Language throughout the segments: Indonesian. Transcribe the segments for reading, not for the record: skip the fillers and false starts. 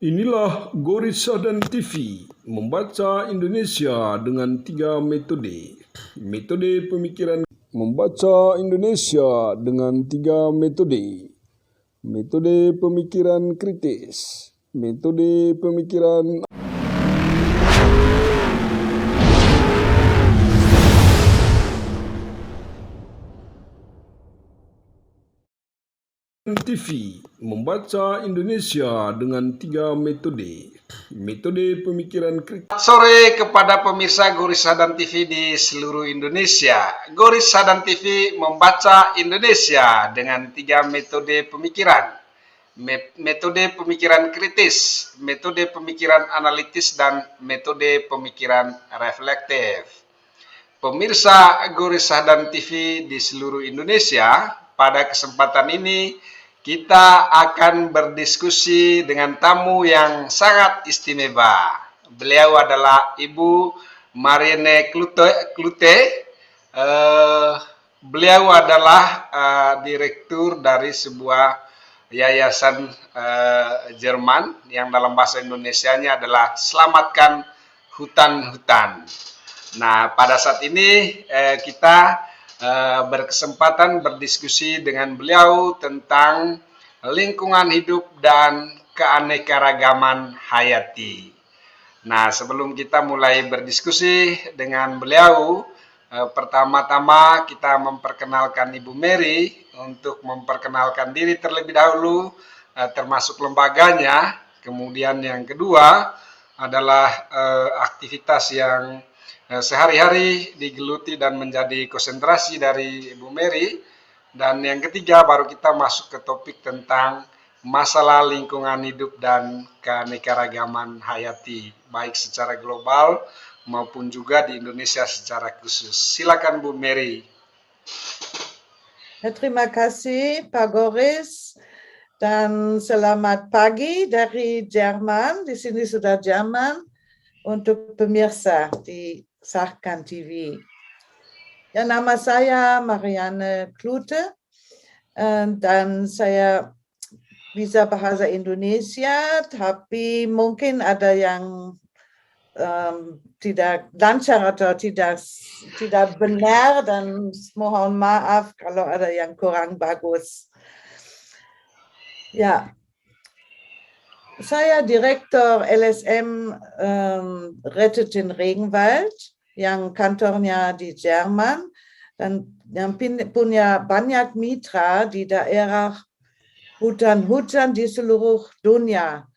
Inilah Gorissa dan TV, membaca Indonesia dengan 3 metode. Metode pemikiran membaca Indonesia dengan 3 metode. Metode pemikiran kritis, metode pemikiran TV, membaca Indonesia dengan 3 metode. Metode pemikiran kritis. Sore kepada pemirsa Gorissa dan TV di seluruh Indonesia. Gorissa dan TV membaca Indonesia dengan 3 metode pemikiran. Metode pemikiran kritis, metode pemikiran analitis, dan metode pemikiran reflektif. Pemirsa Gorissa dan TV di seluruh Indonesia, pada kesempatan ini kita akan berdiskusi dengan tamu yang sangat istimewa. Beliau adalah Ibu Mariene Klute. Beliau adalah direktur dari sebuah yayasan Jerman yang dalam bahasa Indonesianya adalah Selamatkan Hutan-Hutan. Nah, pada saat ini kita berkesempatan berdiskusi dengan beliau tentang lingkungan hidup dan keanekaragaman hayati. Nah, sebelum kita mulai berdiskusi dengan beliau, pertama-tama kita memperkenalkan Ibu Mary untuk memperkenalkan diri terlebih dahulu, termasuk lembaganya. Kemudian yang kedua adalah aktivitas yang sehari-hari digeluti dan menjadi konsentrasi dari Ibu Mary. Dan yang ketiga baru kita masuk ke topik tentang masalah lingkungan hidup dan keanekaragaman hayati, baik secara global maupun juga di Indonesia secara khusus. Silakan Bu Mary. Terima kasih Pak Goris dan selamat pagi dari Jerman. Di sini sudah Jerman untuk pemirsa di Sahkan TV. Ya, nama saya Mariane Klute dan saya bisa bahasa Indonesia, tapi mungkin ada yang tidak lancar atau tidak benar, dan mohon maaf kalau ada yang kurang bagus. Ya, saya direktur LSM Rettet den Regenwald yang kantornya di Jerman dan yang punya banyak mitra di daerah hutan-hutan di seluruh dunia,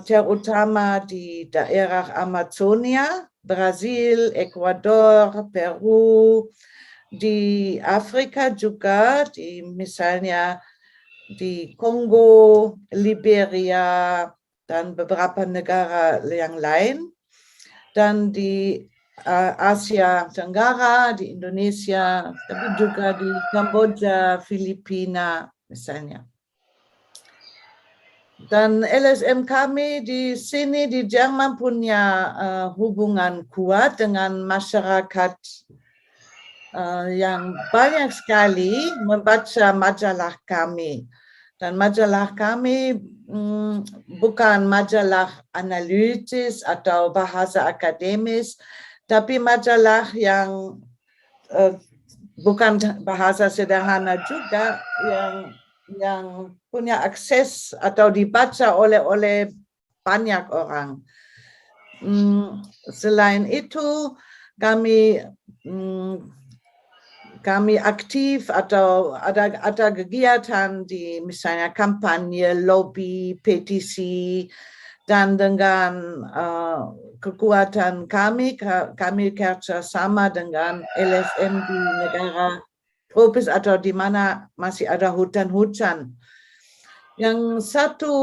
terutama di daerah Amazonia, Brasil, Ecuador, Peru, di Afrika juga, misalnya di Kongo, Liberia, dan beberapa negara yang lain, dan di Asia Tenggara, di Indonesia, tapi juga di Kamboja, Filipina, misalnya. Dan LSM kami di sini di Jerman punya hubungan kuat dengan masyarakat yang banyak sekali membaca majalah kami. Dan majalah kami bukan majalah analitis atau bahasa akademis, tapi majalah yang bukan bahasa sederhana juga, yang punya akses atau dibaca oleh banyak orang. Selain itu, kami aktif atau ada kegiatan di misalnya kampanye, lobby, petisi, dan dengan kekuatan kami kerjasama dengan LSM di negara tropis atau di mana masih ada hutan-hutan. Yang satu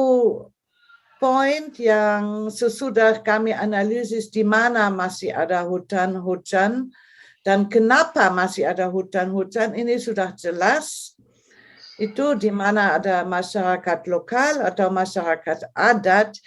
poin yang sesudah kami analisis di mana masih ada hutan-hutan dan kenapa masih ada hutan-hutan, ini sudah jelas. Itu di mana ada masyarakat lokal atau masyarakat adat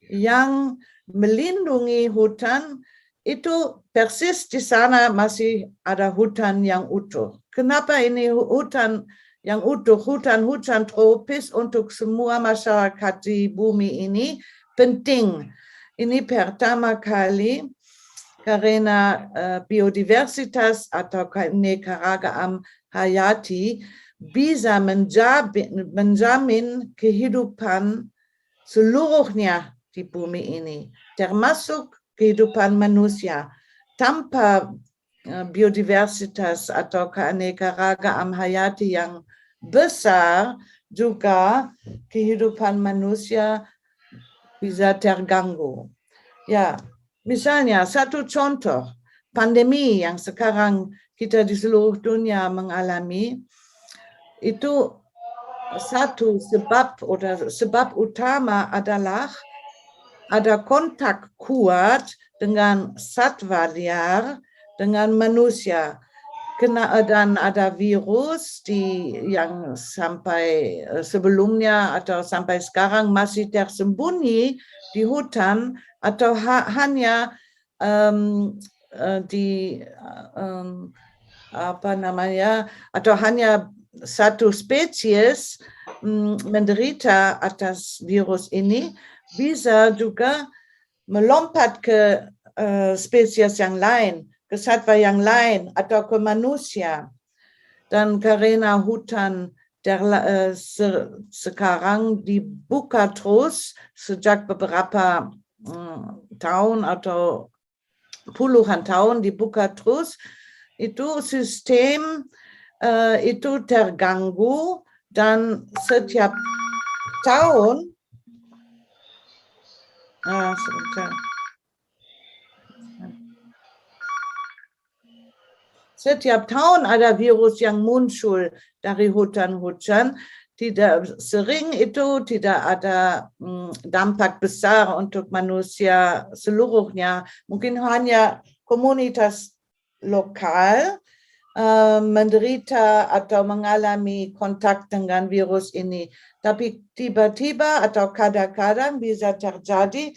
yang melindungi hutan, itu persis di sana masih ada hutan yang utuh. Kenapa ini hutan yang utuh, hutan-hutan tropis untuk semua masyarakat di bumi ini penting. Ini pertama kali karena biodiversitas atau keanekaragaman hayati bisa menjamin kehidupan seluruhnya di bumi ini, termasuk kehidupan manusia. Tanpa biodiversitas atau keanekaragaman hayati yang besar, juga kehidupan manusia bisa terganggu. Ya, misalnya satu contoh pandemi yang sekarang kita di seluruh dunia mengalami, itu satu sebab utama adalah ada kontak kuat dengan satwa liar, dengan manusia. Dan ada virus yang sampai sebelumnya atau sampai sekarang masih tersembunyi di hutan atau hanya atau hanya satu spesies menderita atas virus ini, bisa juga melompat ke spesies yang lain, ke satwa yang lain atau ke manusia. Dan karena hutan sekarang dibuka terus sejak beberapa tahun atau puluhan tahun dibuka terus, itu sistem itu terganggu, dan setiap tahun setiap tahun ada virus yang muncul dari hutan-hutan. Tidak sering itu tidak ada dampak besar untuk manusia seluruhnya. Mungkin hanya komunitas lokal menderita atau mengalami kontak dengan virus ini. Tapi tiba-tiba atau kadang-kadang bisa terjadi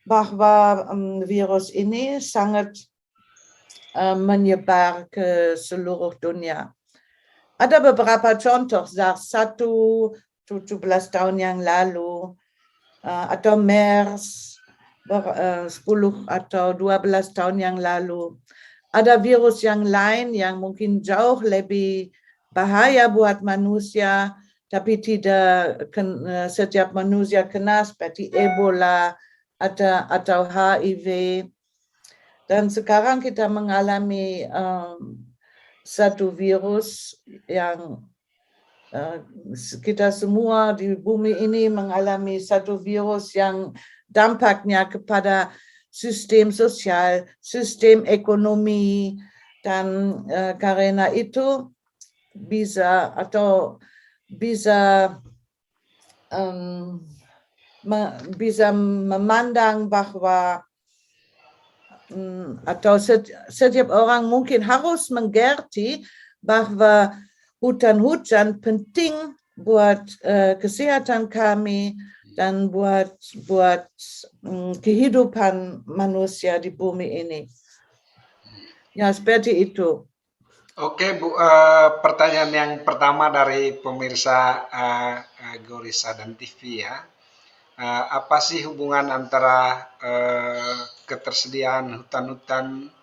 bahwa virus ini sangat menyebar ke seluruh dunia. Ada beberapa contoh, 17 tahun yang lalu, atau MERS 10 atau 12 tahun yang lalu. Ada virus yang lain yang mungkin jauh lebih bahaya buat manusia, tapi tidak setiap manusia kena, seperti Ebola atau HIV. Dan sekarang kita mengalami satu virus yang kita semua di bumi ini mengalami satu virus yang dampaknya kepada sistem sosial, sistem ekonomi, dan karena itu bisa memandang bahwa atau setiap orang mungkin harus mengerti bahwa hutan-hutan penting buat kesehatan kami dan buat kehidupan manusia di bumi ini. Ya, seperti itu. Oke, Bu, pertanyaan yang pertama dari pemirsa Gorissa dan TV ya. Apa sih hubungan antara ketersediaan hutan-hutan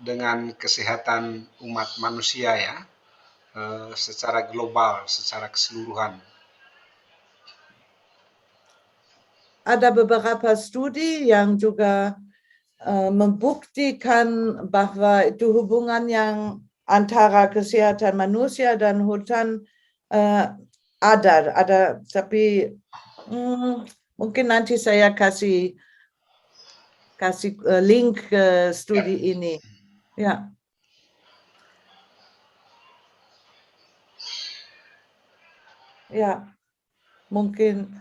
dengan kesehatan umat manusia ya, secara global, secara keseluruhan? Ada beberapa studi yang juga membuktikan bahwa itu hubungan yang antara kesehatan manusia dan hutan ada, tapi mungkin nanti saya kasih link ke studi ini. Ya. Ya, mungkin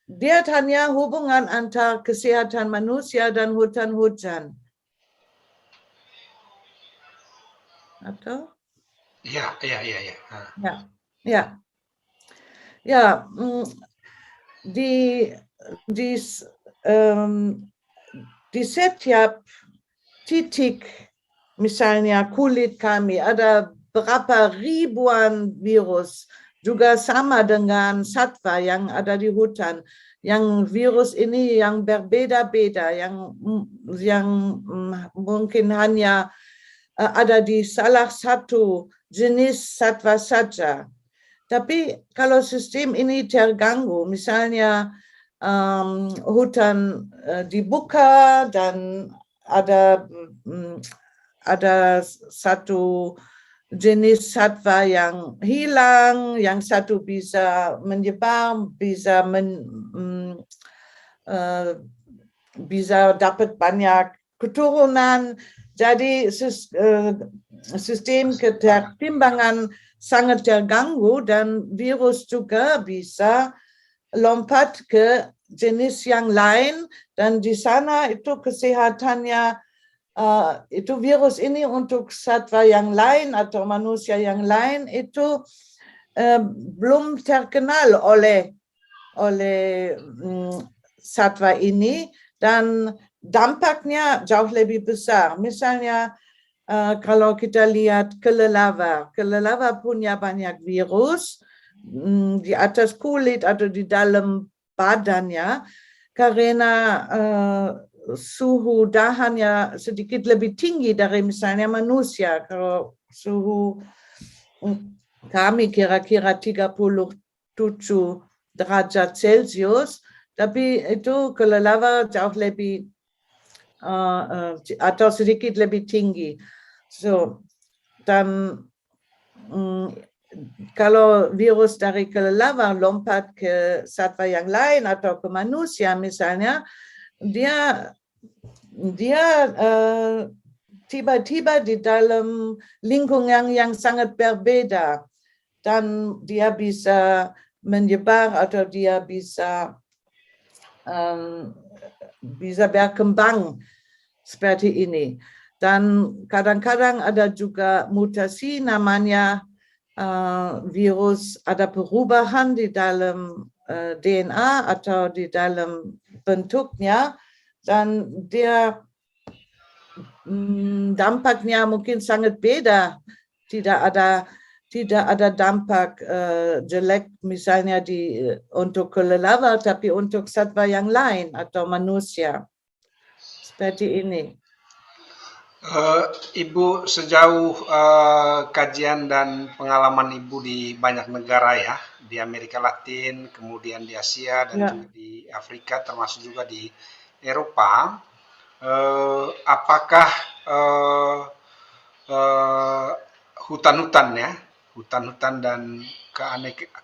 dia hanya hubungan antara kesehatan manusia dan hutan-hutan. Atau? Ya. Ya, di setiap titik, misalnya kulit kami, ada berapa ribuan virus juga sama dengan satwa yang ada di hutan. Yang virus ini yang berbeda-beda, yang mungkin hanya ada di salah satu jenis satwa saja. Tapi kalau sistem ini terganggu, misalnya hutan dibuka dan ada satu jenis satwa yang hilang, yang satu bisa menyebar, bisa dapat banyak keturunan. Jadi sistem ketertimbangan sangat terganggu dan virus juga bisa lompat ke jenis yang lain dan di sana itu kesehatannya itu virus ini untuk satwa yang lain atau manusia yang lain itu belum terkenal oleh satwa ini dan dampaknya jauh lebih besar. Misalnya kalau kita lihat kelelawar punya banyak virus di atas kulit atau di dalam badannya karena suhu dahannya sedikit lebih tinggi dari misalnya manusia. Kalau suhu kami kira-kira 37 derajat Celcius, tapi itu kelelawar jauh lebih atau sedikit lebih tinggi. So, dan kalau virus dari kelelawar lompat ke satwa yang lain atau ke manusia misalnya, dia tiba-tiba di dalam lingkungan yang sangat berbeda dan dia bisa menyebar atau dia bisa berkembang seperti ini. Dan kadang-kadang ada juga mutasi namanya virus, ada perubahan di dalam DNA atau di dalam bentuknya dan dia dampaknya mungkin sangat beda. Tidak ada dampak jelek misalnya untuk kelelawar, tapi untuk satwa yang lain atau manusia. Seperti ini. Ibu, sejauh kajian dan pengalaman Ibu di banyak negara ya, di Amerika Latin, kemudian di Asia dan juga di Afrika, termasuk juga di Eropa, apakah hutan-hutan dan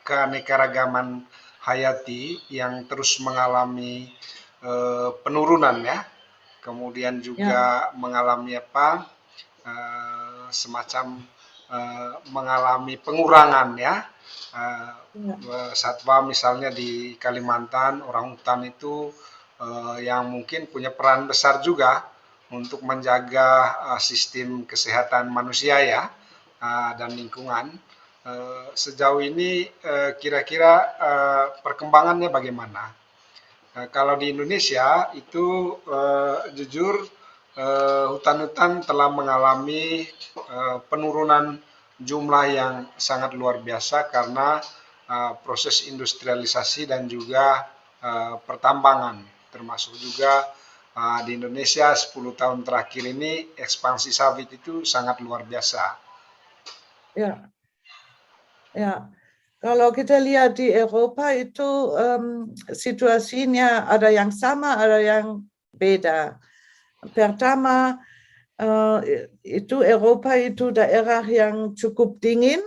keanekaragaman hayati yang terus mengalami penurunan ya, kemudian juga mengalami semacam mengalami pengurangan ya, satwa misalnya di Kalimantan, orang hutan itu yang mungkin punya peran besar juga untuk menjaga sistem kesehatan manusia ya dan lingkungan. Sejauh ini kira-kira perkembangannya bagaimana? Kalau di Indonesia itu jujur hutan-hutan telah mengalami penurunan jumlah yang sangat luar biasa karena proses industrialisasi dan juga pertambangan, termasuk juga di Indonesia 10 tahun terakhir ini ekspansi sawit itu sangat luar biasa. Ya. Kalau kita lihat di Eropa itu situasinya ada yang sama, ada yang beda. Pertama, itu Eropa itu daerah yang cukup dingin,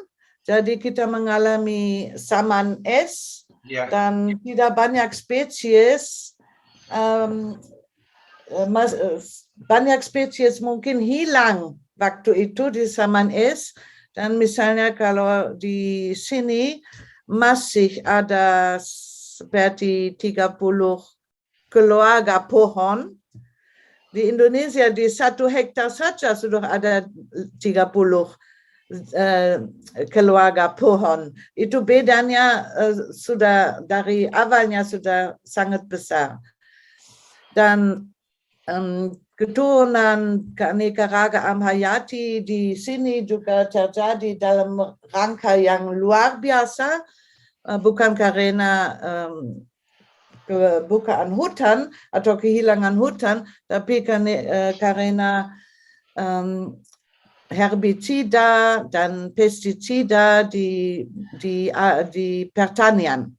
jadi kita mengalami saman es dan tidak banyak spesies. Banyak spesies mungkin hilang waktu itu di saman es. Dan misalnya kalau di sini masih ada seperti 30 keluarga pohon. Di Indonesia di 1 hektar saja sudah ada 30 keluarga pohon. Itu bedanya sudah dari awalnya sudah sangat besar. Dan keturunan keanekaragaman hayati di sini juga terjadi dalam rangka yang luar biasa, bukan karena kebukaan hutan atau kehilangan hutan, tapi karena herbisida dan pestisida di pertanian.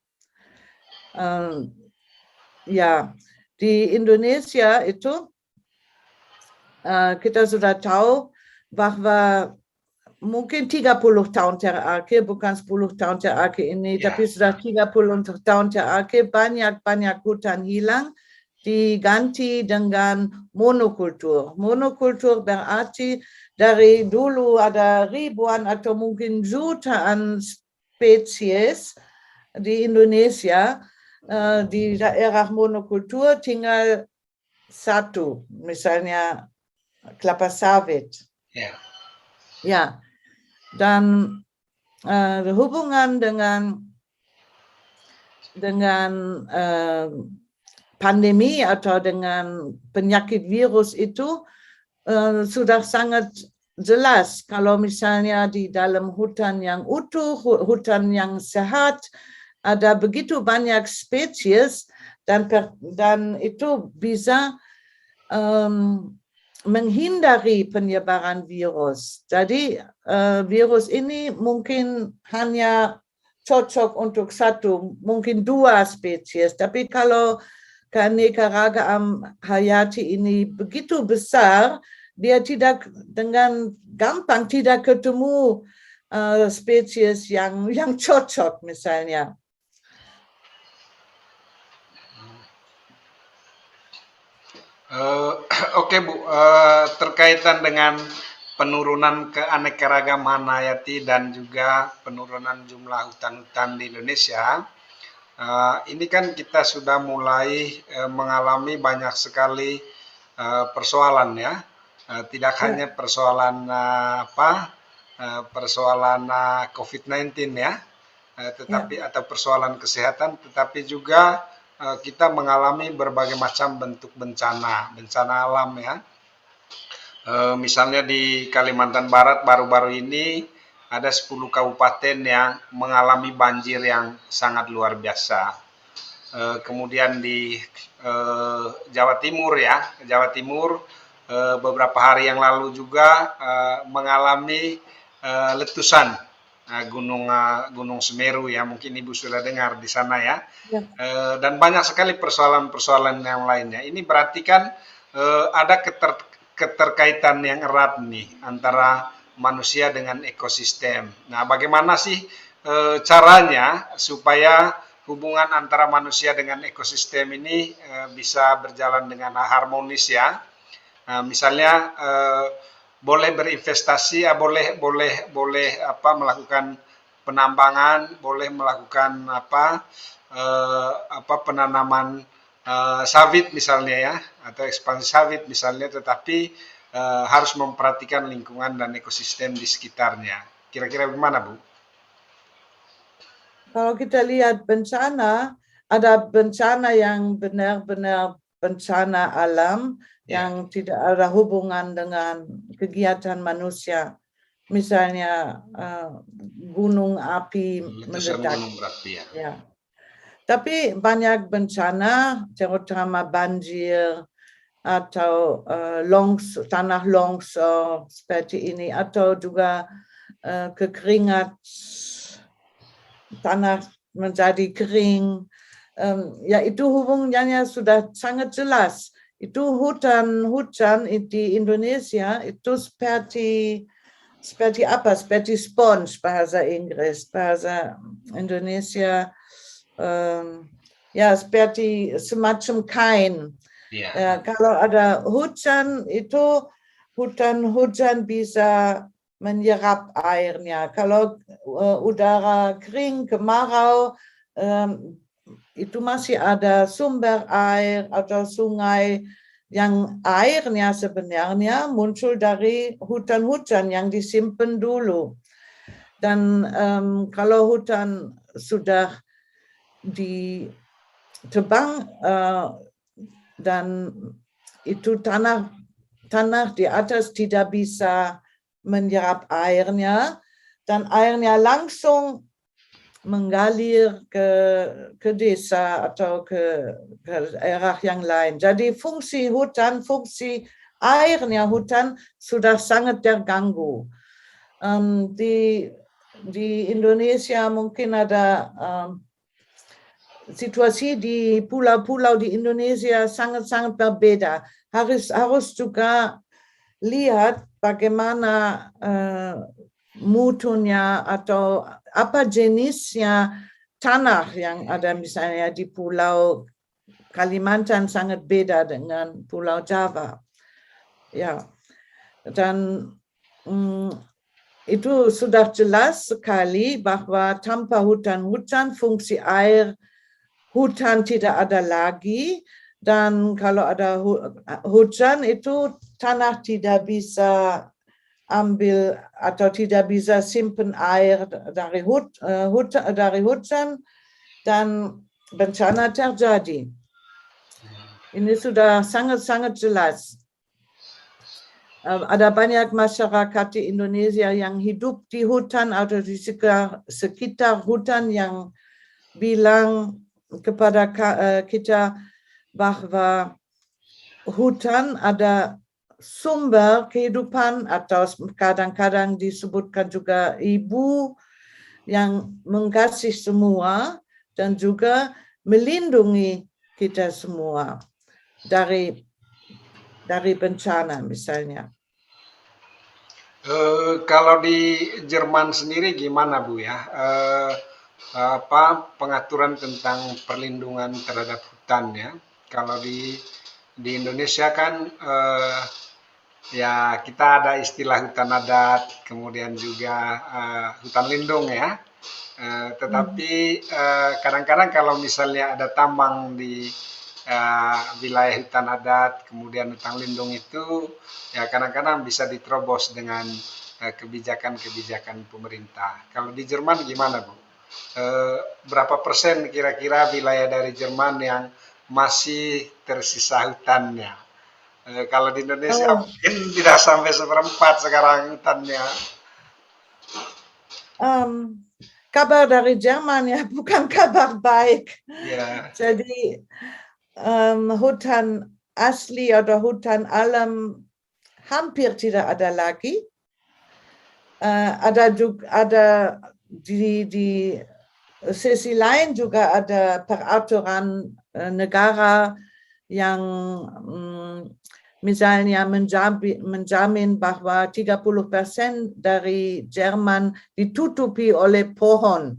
Ya, di Indonesia itu kita sudah tahu bahwa mungkin 30 tahun terakhir, bukan 10 tahun terakhir ini, tapi sudah 30 tahun terakhir banyak hutan hilang diganti dengan monokultur. Monokultur berarti dari dulu ada ribuan atau mungkin jutaan spesies di Indonesia, di daerah monokultur tinggal satu, misalnya kelapa sawit. Ya, dan hubungan dengan pandemi atau dengan penyakit virus itu sudah sangat jelas. Kalau misalnya di dalam hutan yang utuh, hutan yang sehat, ada begitu banyak spesies dan itu bisa menghindari penyebaran virus. Jadi virus ini mungkin hanya cocok untuk satu, mungkin dua spesies. Tapi kalau keanekaragaman hayati ini begitu besar, dia tidak dengan gampang tidak ketemu spesies yang cocok misalnya. Oke Bu, terkaitan dengan penurunan keanekaragaman hayati dan juga penurunan jumlah hutan-hutan di Indonesia, ini kan kita sudah mulai mengalami banyak sekali persoalan ya, tidak hanya persoalan persoalan COVID-19 ya, tetapi atau persoalan kesehatan, tetapi juga kita mengalami berbagai macam bentuk bencana alam ya. Misalnya di Kalimantan Barat baru-baru ini ada 10 kabupaten yang mengalami banjir yang sangat luar biasa. Kemudian di Jawa Timur ya, beberapa hari yang lalu juga mengalami letusan Gunung Semeru ya, mungkin Ibu sudah dengar di sana ya. Dan banyak sekali persoalan-persoalan yang lainnya. Ini berarti kan ada keterkaitan yang erat nih antara manusia dengan ekosistem. Nah, bagaimana sih caranya supaya hubungan antara manusia dengan ekosistem ini bisa berjalan dengan harmonis ya? Misalnya boleh berinvestasi, boleh melakukan penambangan, boleh melakukan penanaman sawit misalnya ya, atau ekspansi sawit misalnya, tetapi harus memperhatikan lingkungan dan ekosistem di sekitarnya. Kira-kira bagaimana Bu? Kalau kita lihat bencana, ada bencana yang benar-benar bencana alam yang tidak ada hubungan dengan kegiatan manusia. Misalnya gunung api meledak. Ya. Tapi banyak bencana, terutama banjir atau tanah longsor seperti ini, atau juga kekeringan, tanah menjadi kering. Ya, itu hubungannya sudah sangat jelas. Itu hutan di Indonesia itu seperti apa? Seperti sponge bahasa Inggris, bahasa Indonesia ya seperti semacam kain. Kalau ada hujan itu hujan bisa menyerap airnya. Kalau udara kering, kemarau, itu masih ada sumber air atau sungai yang airnya sebenarnya muncul dari hutan-hutan yang disimpan dulu. Dan kalau hutan sudah ditebang dan itu tanah tanah di atas tidak bisa menyerap airnya, dan airnya langsung mengalir ke desa atau ke daerah yang lain. Jadi fungsi hutan, fungsi airnya hutan sudah sangat terganggu. Di Indonesia mungkin ada situasi di pulau-pulau di Indonesia sangat-sangat berbeda. Harus juga lihat bagaimana mutunya atau apa jenisnya tanah yang ada, misalnya di Pulau Kalimantan sangat beda dengan Pulau Jawa. Ya, dan itu sudah jelas sekali bahwa tanpa hutan-hutan fungsi air hutan tidak ada lagi, dan kalau ada hujan itu tanah tidak bisa ambil atau tidak bisa simpan air dari hujan, dan bencana terjadi. Ini sudah sangat-sangat jelas. Ada banyak masyarakat di Indonesia yang hidup di hutan atau di sekitar hutan yang bilang kepada kita bahwa hutan ada sumber kehidupan, atau kadang-kadang disebutkan juga ibu yang mengasihi semua dan juga melindungi kita semua dari bencana misalnya. Kalau di Jerman sendiri gimana Bu ya? Pengaturan tentang perlindungan terhadap hutan ya? Kalau di Indonesia kan ya kita ada istilah hutan adat, kemudian juga hutan lindung ya. Tetapi kadang-kadang kalau misalnya ada tambang di wilayah hutan adat, kemudian hutan lindung itu, ya kadang-kadang bisa diterobos dengan kebijakan-kebijakan pemerintah. Kalau di Jerman gimana Bu? Berapa persen kira-kira wilayah dari Jerman yang masih tersisa hutannya? Kalau di Indonesia mungkin tidak sampai seperempat sekarang hutannya. Kabar dari Jerman ya bukan kabar baik. Yeah. Jadi hutan asli atau hutan alam hampir tidak ada lagi. Ada di sisi lain juga ada peraturan negara yang misalnya menjamin bahwa 30% dari Jerman ditutupi oleh pohon.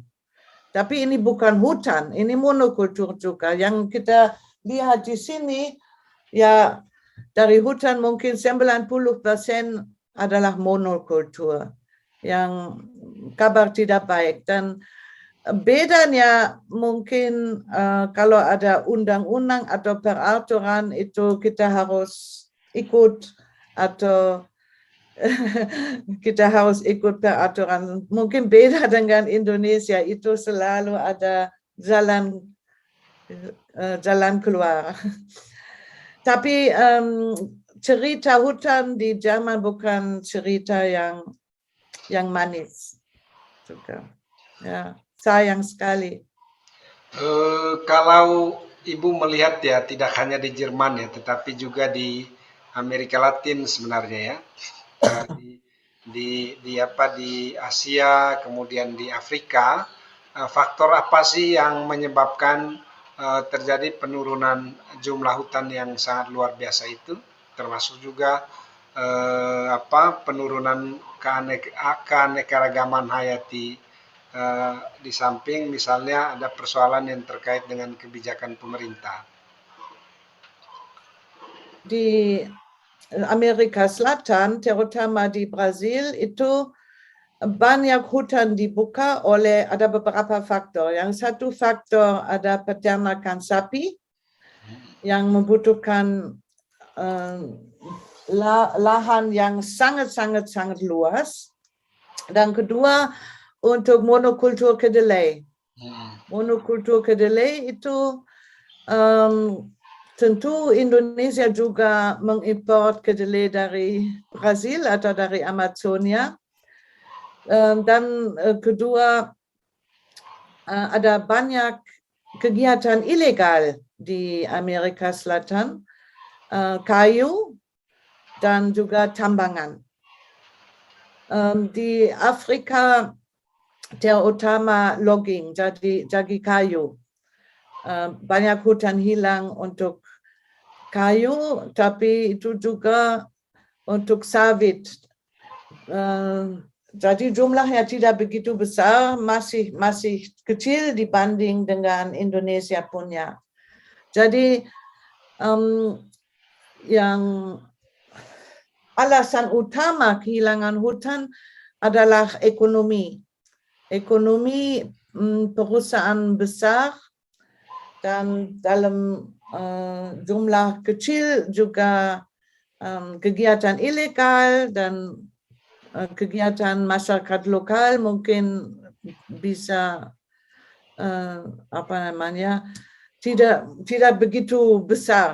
Tapi ini bukan hutan, ini monokultur juga. Yang kita lihat di sini, ya dari hutan mungkin 90% adalah monokultur. Yang kabar tidak baik. Dan bedanya mungkin kalau ada undang-undang atau peraturan itu kita harus ikut, atau kita harus ikut peraturan. Mungkin beda dengan Indonesia, itu selalu ada jalan keluar. Tapi cerita hutan di Jerman bukan cerita yang manis juga. Ya, sayang sekali. Kalau Ibu melihat ya, tidak hanya di Jerman ya, tetapi juga di Amerika Latin sebenarnya ya, di Asia, kemudian di Afrika, faktor apa sih yang menyebabkan terjadi penurunan jumlah hutan yang sangat luar biasa itu, termasuk juga penurunan keanekaragaman hayati, di samping misalnya ada persoalan yang terkait dengan kebijakan pemerintah. Di Amerika Selatan, terutama di Brasil, itu banyak hutan dibuka oleh ada beberapa faktor. Yang satu faktor ada peternakan sapi yang membutuhkan lahan yang sangat luas. Dan kedua, untuk monokultur kedelai. Monokultur kedelai itu tentu Indonesia juga mengimpor kedelai dari Brasil atau dari Amazonia. Dan kedua, ada banyak kegiatan ilegal di Amerika Selatan, kayu dan juga tambangan. Di Afrika terutama logging, jadi kayu. Banyak hutan hilang untuk kayu, tapi itu juga untuk sawit. Jadi jumlahnya tidak begitu besar, masih kecil dibanding dengan Indonesia punya. Jadi yang alasan utama kehilangan hutan adalah ekonomi. Ekonomi perusahaan besar dan dalam jumlah kecil juga kegiatan ilegal dan kegiatan masyarakat lokal mungkin bisa tidak begitu besar.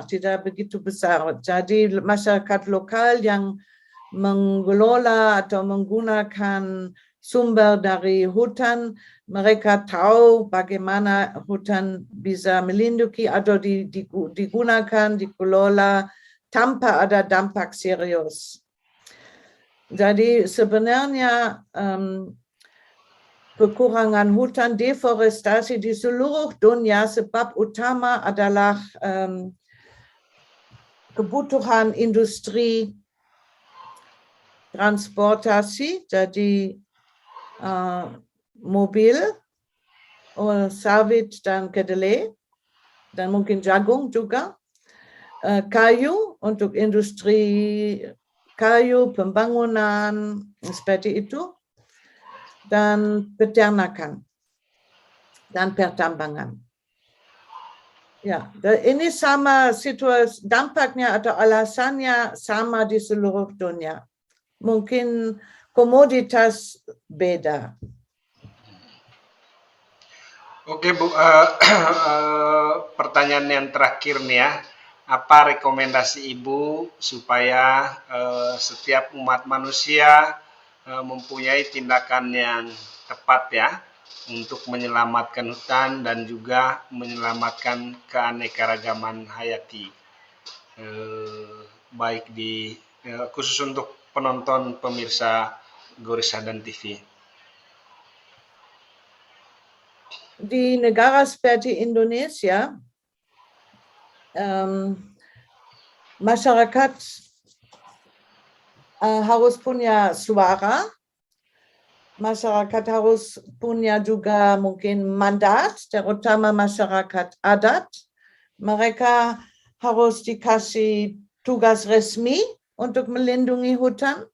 Jadi masyarakat lokal yang mengelola atau menggunakan sumber dari hutan, mereka tahu bagaimana hutan bisa melindungi atau digunakan, dikelola tanpa ada dampak serius. Jadi sebenarnya kekurangan hutan, deforestasi di seluruh dunia sebab utama adalah kebutuhan industri transportasi, jadi mobil, sawit dan kedelai, dan mungkin jagung juga, kayu untuk industri kayu, pembangunan, seperti itu, dan peternakan dan pertambangan. Ya, ini sama situasi, dampaknya atau alasannya sama di seluruh dunia. Mungkin komoditas beda. Oke Bu, pertanyaan yang terakhir nih ya. Apa rekomendasi Ibu supaya setiap umat manusia mempunyai tindakan yang tepat ya untuk menyelamatkan hutan dan juga menyelamatkan keanekaragaman hayati, baik di khusus untuk penonton pemirsa Gorisadan TV. Di negara seperti Indonesia, masyarakat harus punya suara, masyarakat harus punya juga mungkin mandat, terutama masyarakat adat. Mereka harus dikasih tugas resmi untuk melindungi hutan,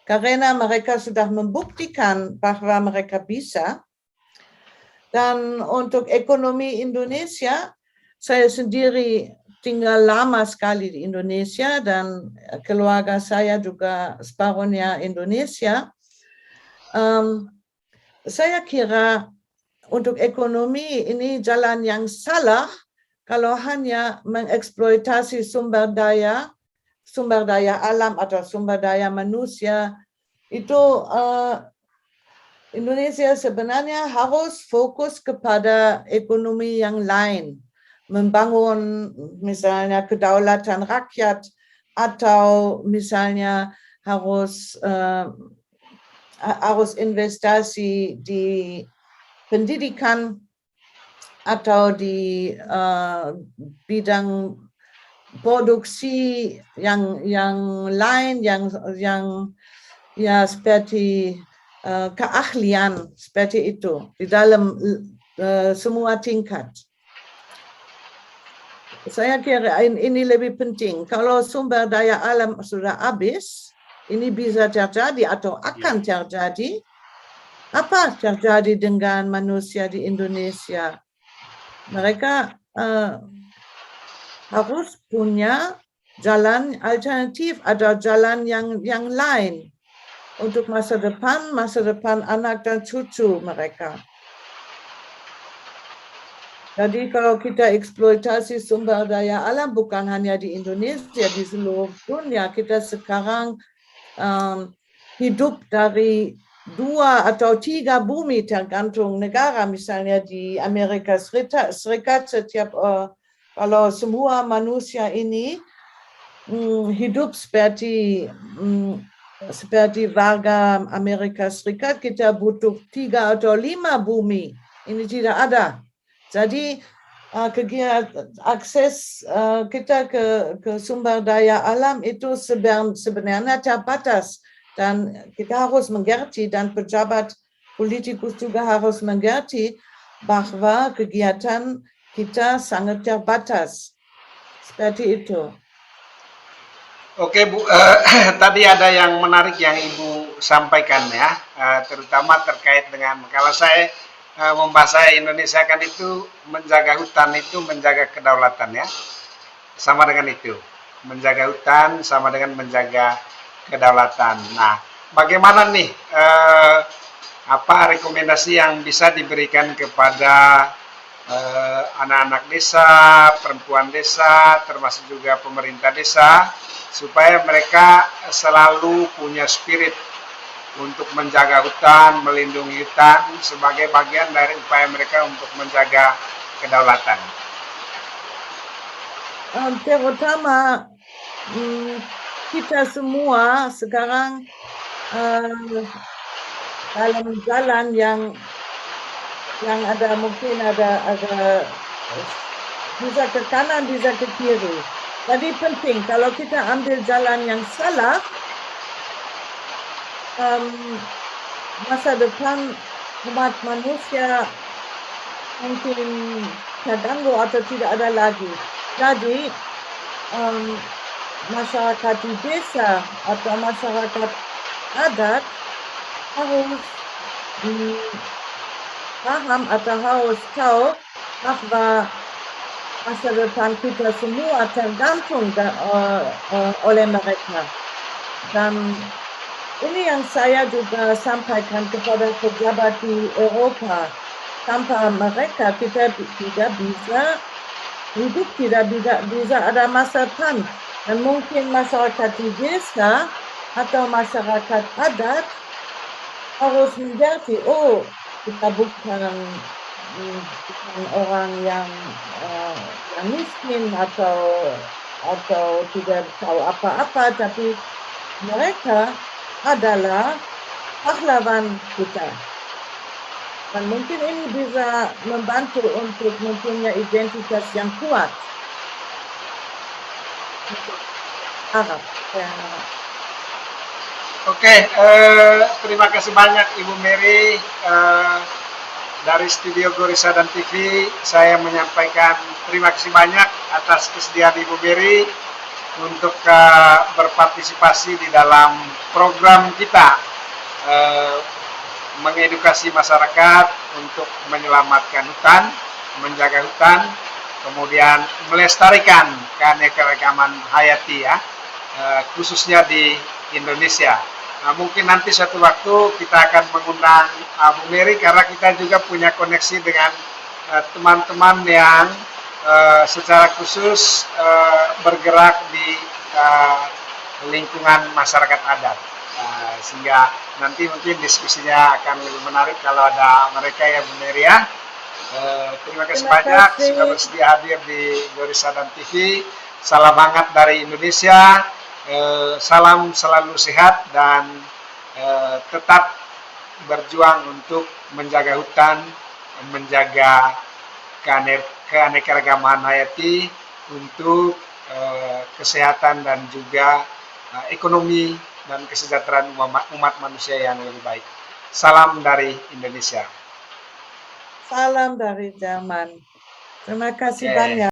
karena mereka sudah membuktikan bahwa mereka bisa. Dan untuk ekonomi Indonesia, saya sendiri tinggal lama sekali di Indonesia dan keluarga saya juga separuhnya Indonesia. Saya kira untuk ekonomi ini jalan yang salah kalau hanya mengeksploitasi sumber daya alam atau sumber daya manusia. Itu Indonesia sebenarnya harus fokus kepada ekonomi yang lain, membangun misalnya kedaulatan rakyat atau misalnya harus investasi di pendidikan atau di bidang produksi yang lain yang ya seperti keahlian seperti itu di dalam semua tingkat. Saya kira ini lebih penting. Kalau sumber daya alam sudah habis, ini bisa terjadi atau akan terjadi. Apa terjadi dengan manusia di Indonesia? Mereka harus punya jalan alternatif atau jalan yang lain untuk masa depan anak dan cucu mereka. Jadi kalau kita eksploitasi sumber daya alam bukan hanya di Indonesia, di seluruh dunia, kita sekarang hidup dari 2 atau 3 bumi tergantung negara. Misalnya di Amerika Serikat setiap kalau semua manusia ini hidup seperti warga Amerika Serikat, kita butuh 3 atau 5 bumi. Ini tidak ada. Jadi akses kita ke sumber daya alam itu sebenarnya terbatas, dan kita harus mengerti, dan pejabat politikus juga harus mengerti bahwa kegiatan kita sangat terbatas. Seperti itu. Oke Bu, tadi ada yang menarik yang Ibu sampaikan ya, terutama terkait dengan kalau saya membahasa Indonesia kan itu menjaga hutan itu menjaga kedaulatan ya, sama dengan itu, menjaga hutan sama dengan menjaga kedaulatan. Nah, bagaimana nih apa rekomendasi yang bisa diberikan kepada anak-anak desa, perempuan desa, termasuk juga pemerintah desa, supaya mereka selalu punya spirit untuk menjaga hutan, melindungi hutan sebagai bagian dari upaya mereka untuk menjaga kedaulatan. Terutama kita semua sekarang dalam jalan yang ada mungkin ada bisa ke kanan, bisa ke kiri. Jadi penting kalau kita ambil jalan yang salah, masa depan umat manusia mungkin terganggu atau tidak ada lagi. Jadi masyarakat di desa atau masyarakat adat harus paham atau harus tahu bahwa masa depan kita semua tergantung oleh mereka. Dan ini yang saya juga sampaikan kepada pejabat di Eropa. Tanpa mereka kita tidak bisa hidup, tidak bisa ada masa depan. Dan mungkin masyarakat di desa atau masyarakat adat harus mengerti, oh kita bukan orang yang miskin atau tidak tahu apa-apa, tapi mereka adalah pahlawan kita. Dan mungkin ini bisa membantu untuk mempunyai identitas yang kuat. Harap. Oke, terima kasih banyak Ibu Mary. Dari studio Gorissa dan TV, saya menyampaikan terima kasih banyak atas kesediaan Ibu Mary untuk berpartisipasi di dalam program kita mengedukasi masyarakat untuk menyelamatkan hutan, menjaga hutan, kemudian melestarikan keanekaragaman hayati ya, khususnya di Indonesia. Nah, mungkin nanti suatu waktu kita akan mengundang Bu Mary karena kita juga punya koneksi dengan teman-teman yang secara khusus bergerak di lingkungan masyarakat adat, sehingga nanti mungkin diskusinya akan lebih menarik kalau ada mereka ya Bu Mary ya. Terima kasih banyak sudah bersedia hadir di Gorissa dan TV. Salam hangat dari Indonesia. Salam selalu sehat dan tetap berjuang untuk menjaga hutan, menjaga keanekaragaman hayati untuk kesehatan dan juga ekonomi dan kesejahteraan umat manusia yang lebih baik. Salam dari Indonesia. Salam dari Jerman. Terima kasih banyak.